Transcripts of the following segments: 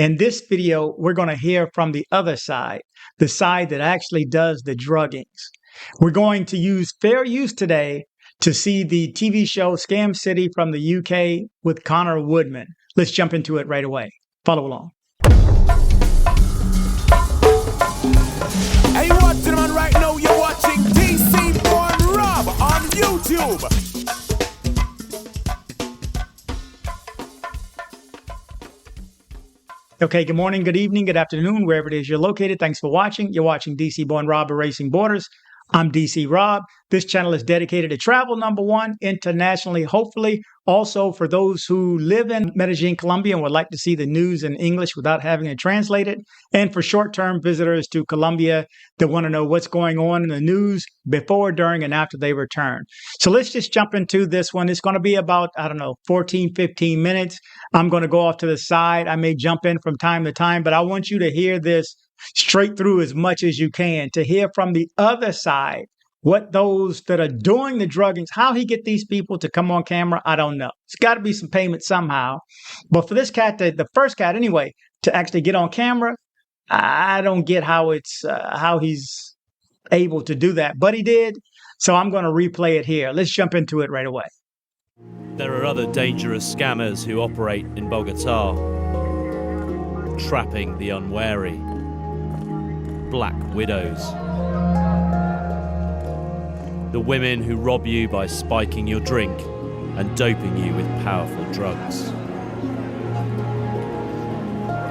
In this video, we're going to hear from the other side, the side that actually does the druggings. We're going to use fair use today to see the TV show Scam City from the UK with Conor Woodman. Let's jump into it right away. Follow along. Hey, you watching, man? Right now, you're watching DC Born Rob on YouTube. Okay, good morning, good evening, good afternoon, wherever it is you're located. Thanks for watching. You're watching DC Born Rob Erasing Borders. I'm DC Rob. This channel is dedicated to travel, number one, internationally, hopefully. Also, for those who live in Medellin, Colombia, and would like to see the news in English without having it translated. And for short-term visitors to Colombia that want to know what's going on in the news before, during, and after they return. So let's just jump into this one. It's going to be about, 14, 15 minutes. I'm going to go off to the side. I may jump in from time to time, but I want you to hear this straight through as much as you can, to hear from the other side what those that are doing the druggings, how he get these people to come on camera, I don't know. It's got to be some payment somehow. But for this cat, the first cat anyway, to actually get on camera, I don't get how how he's able to do that. But he did, so I'm going to replay it here. Let's jump into it right away. There are other dangerous scammers who operate in Bogota, trapping the unwary. Black widows. The women who rob you by spiking your drink and doping you with powerful drugs.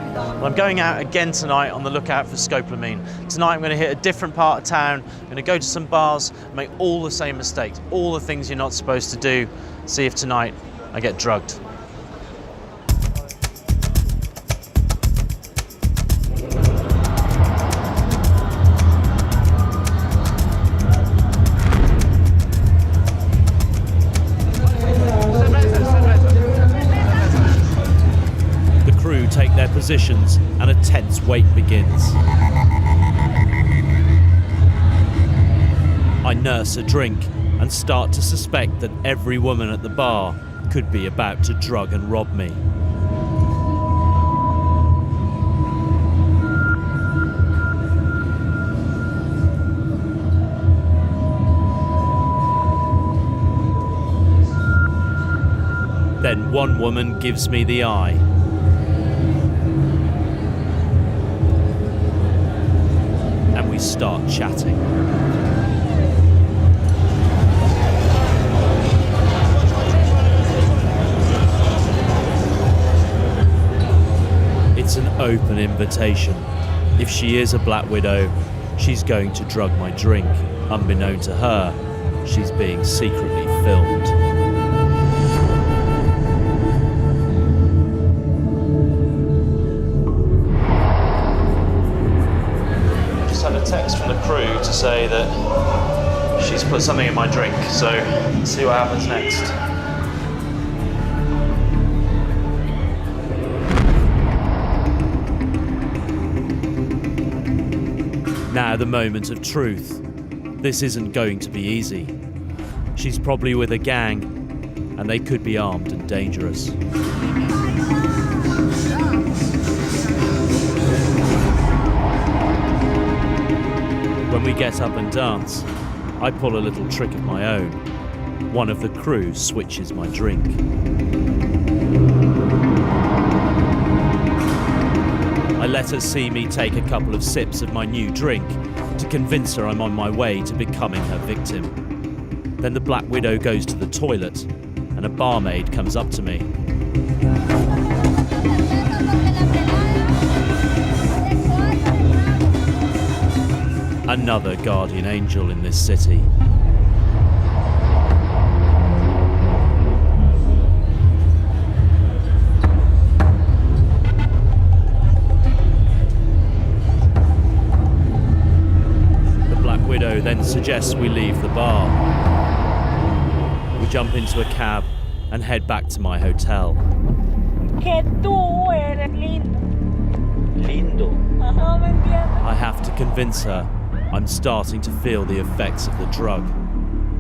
Well, I'm going out again tonight on the lookout for scopolamine. Tonight I'm going to hit a different part of town. I'm going to go to some bars, make all the same mistakes, all the things you're not supposed to do. See if tonight I get drugged. Take their positions and a tense wait begins. I nurse a drink and start to suspect that every woman at the bar could be about to drug and rob me. Then one woman gives me the eye. And we start chatting. It's an open invitation. If she is a black widow, she's going to drug my drink. Unbeknown to her, she's being secretly filmed. Text from the crew to say that she's put something in my drink, so let's see what happens next. Now the moment of truth. This isn't going to be easy. She's probably with a gang, and they could be armed and dangerous. When we get up and dance, I pull a little trick of my own. One of the crew switches my drink. I let her see me take a couple of sips of my new drink to convince her I'm on my way to becoming her victim. Then the Black Widow goes to the toilet and a barmaid comes up to me. Another guardian angel in this city. The Black Widow then suggests we leave the bar. We jump into a cab and head back to my hotel. Que tú eres lindo. Lindo. Ajá, ¿me entiendes? I have to convince her I'm starting to feel the effects of the drug,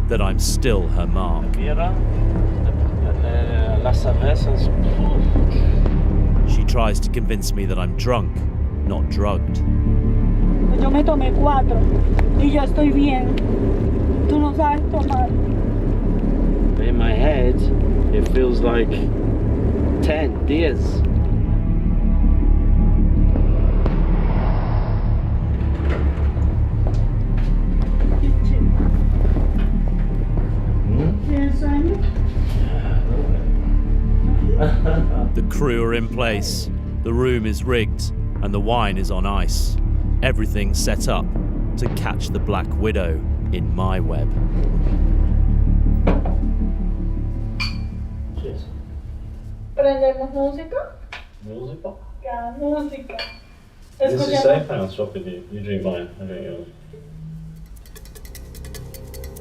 that I'm still her mark. She tries to convince me that I'm drunk, not drugged. Yo me tomé 4 y ya estoy bien. Tú no sabes tomar. In my head, it feels like 10 years. The crew are in place, the room is rigged, and the wine is on ice. Everything's set up to catch the Black Widow in my web. Cheers. ¿Prendemos música? Music? Ya, música. This is Escuchemos. safe, I'll swap with you. You drink mine, I drink yours.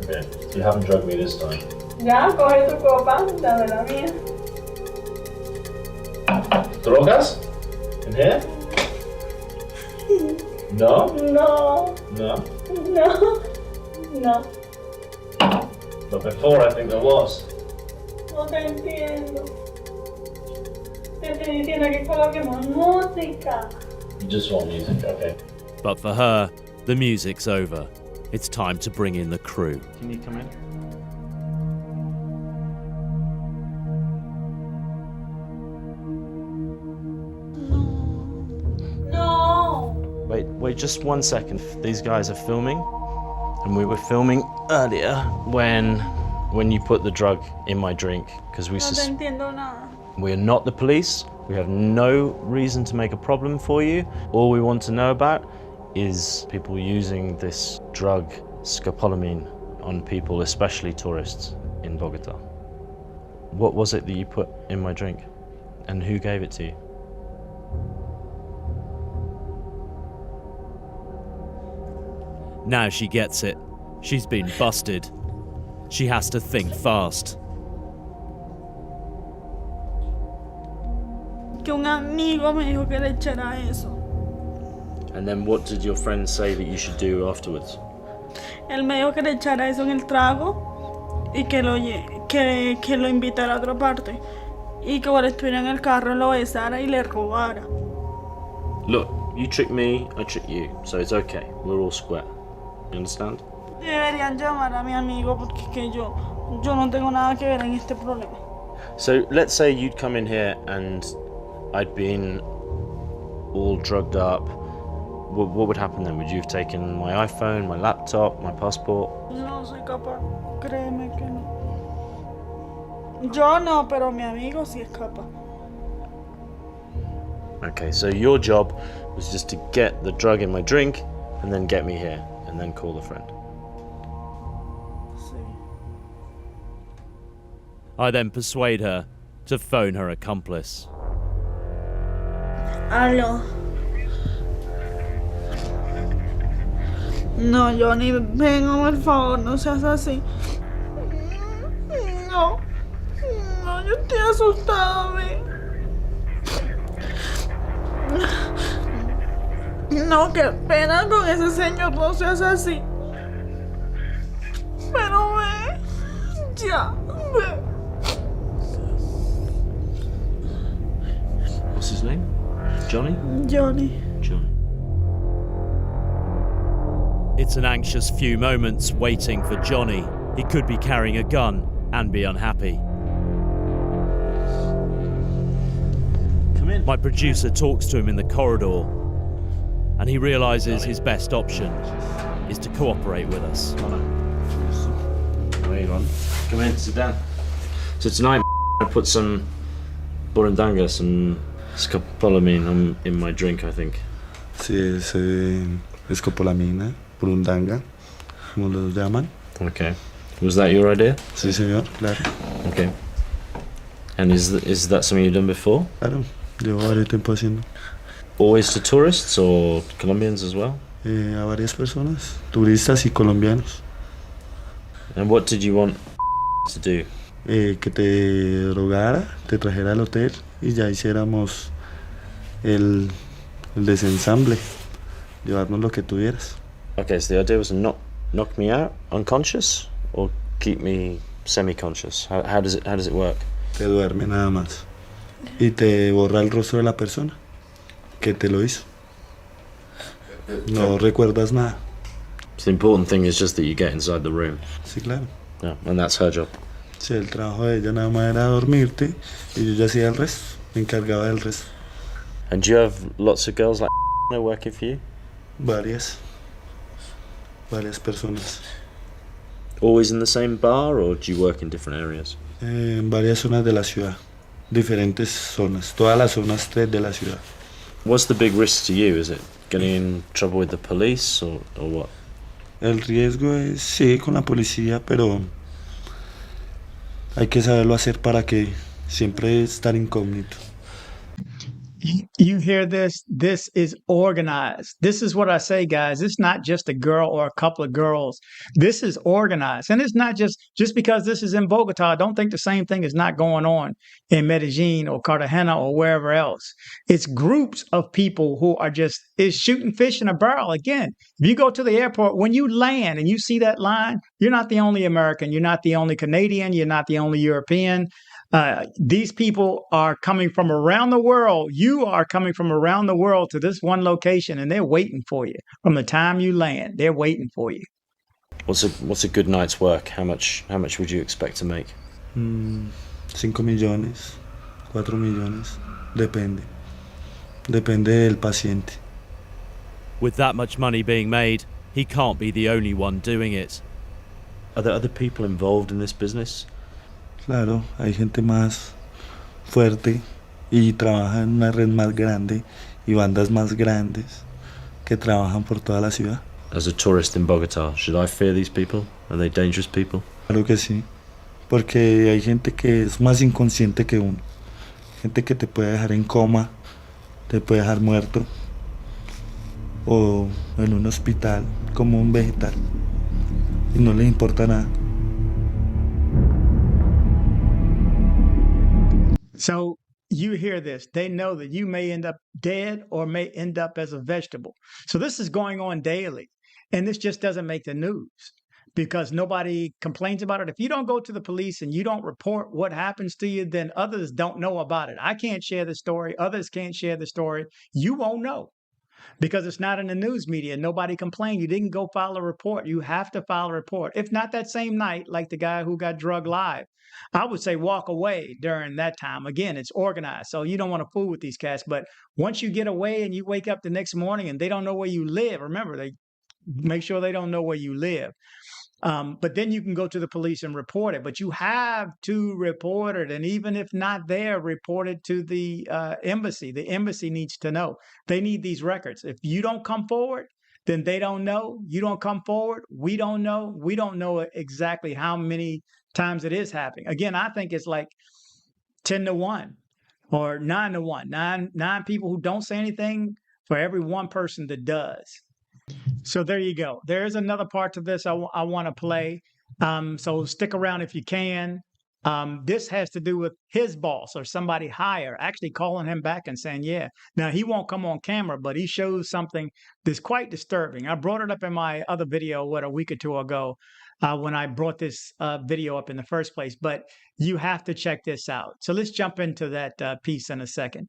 Okay, so you haven't drugged me this time. Ya, coge tu copa, dame la mía. Drogas? In here? No? No, No. no, no. But before I think there was. No te entiendo. Te estoy diciendo que coloquemos música. You just want music, okay. But for her, the music's over. It's time to bring in the crew. Can you come in? No. Wait just 1 second. These guys are filming, and we were filming earlier when you put the drug in my drink, because No te entiendo nada. we're not the police. We have no reason to make a problem for you. All we want to know about is people using this drug, scopolamine, on people, especially tourists in Bogota. What was it that you put in my drink? And who gave it to you? Now she gets it. She's been busted. She has to think fast. Que un amigo me dijo que le echara eso. And then what did your friend say that you should do afterwards? Él me dijo que le echara eso en el trago y que lo invitara a otra parte. Y que cuando estuviera en el carro lo besara y le robara. Look, you trick me, I trick you, so it's okay. We're all square. You understand? Deberían llamar a mi amigo porque que yo no tengo nada que ver en este problema. So let's say you'd come in here and I'd been all drugged up. What would happen then? Would you have taken my iPhone, my laptop, my passport? No soy capaz, créeme que no. Yo no, pero mi amigo sí es capaz. Okay, so your job was just to get the drug in my drink and then get me here and then call the friend. Sí. I then persuade her to phone her accomplice. Aló. No, Johnny, venga, por favor, no seas así. No, yo estoy asustada, ven. No, qué pena con ese señor, no seas así. Pero ve, ya, ve. What's his name? Johnny? Johnny. Johnny. It's an anxious few moments waiting for Johnny. He could be carrying a gun and be unhappy. Come in. My producer talks to him in the corridor, and he realizes his best option is to cooperate with us. Wait on. Come in, sit down. So tonight I put some burundanga, some scopolamine in my drink, I think. Sí, es escopolamina, burundanga, como lo llaman. Okay. Was that your idea? Sí, señor, claro. Okay. And is that something you've done before? Claro, llevo varios tiempo haciendo. Always to tourists or Colombians as well? A varias personas, turistas y colombianos. And what did you want to do? Que te drogara, te trajera al hotel y ya hiciéramos el desensamble, llevarnos lo que tuvieras. Okay, so the idea was to knock me out unconscious or keep me semi-conscious. How does it work? Te duerme nada más. y te borra el rostro de la persona que te lo hizo. No recuerdas nada. So the important thing is just that you get inside the room. Sí, claro. Yeah, and that's her job. Sí, el trabajo de ella nada más era dormirte y yo ya hacía el resto, me encargaba del resto. And do you have lots of girls like working for you? Varias personas. Always in the same bar, or do you work in different areas? En varias zonas de la ciudad, diferentes zonas, todas las zonas 3 de la ciudad. What's the big risk to you? Is it getting in trouble with the police or what? El riesgo es, sí, con la policía, pero hay que saberlo hacer para que siempre estar incógnito. You hear this? This is organized. This is what I say, guys. It's not just a girl or a couple of girls. This is organized. And it's not just because this is in Bogota. Don't think the same thing is not going on in Medellin or Cartagena or wherever else. It's groups of people who are is shooting fish in a barrel. Again, if you go to the airport, when you land and you see that line, you're not the only American. You're not the only Canadian. You're not the only European. These people are coming from around the world. You are coming from around the world to this one location, and they're waiting for you. From the time you land, they're waiting for you. What's a good night's work? How much would you expect to make? 5 millones, 4 millones, depende del paciente. With that much money being made, he can't be the only one doing it. Are there other people involved in this business? Claro, hay gente más fuerte y trabaja en una red más grande y bandas más grandes que trabajan por toda la ciudad. As a tourist in Bogota, should I fear these people? Are they dangerous people? Claro que sí, porque hay gente que es más inconsciente que uno. Gente que te puede dejar en coma, te puede dejar muerto o en un hospital como un vegetal y no les importa nada. So you hear this. They know that you may end up dead or may end up as a vegetable. So this is going on daily. And this just doesn't make the news because nobody complains about it. If you don't go to the police and you don't report what happens to you, then others don't know about it. I can't share the story. Others can't share the story. You won't know because it's not in the news media. Nobody complained. You didn't go file a report. You have to file a report. If not that same night, like the guy who got drugged live, I would say walk away during that time. Again, it's organized. So you don't want to fool with these cats. But once you get away and you wake up the next morning and they don't know where you live, remember, they make sure they don't know where you live. But then you can go to the police and report it. But you have to report it. And even if not there, report it to the embassy. The embassy needs to know. They need these records. If you don't come forward, then they don't know. You don't come forward. We don't know. We don't know exactly how many times it is happening. Again, I think it's like 10-1 or 9-1. Nine people who don't say anything for every one person that does. So there you go. There is another part to this I want to play. So stick around if you can. This has to do with his boss or somebody higher actually calling him back and saying, yeah. Now, he won't come on camera, but he shows something that's quite disturbing. I brought it up in my other video, a week or two ago, when I brought this video up in the first place. But you have to check this out. So let's jump into that piece in a second.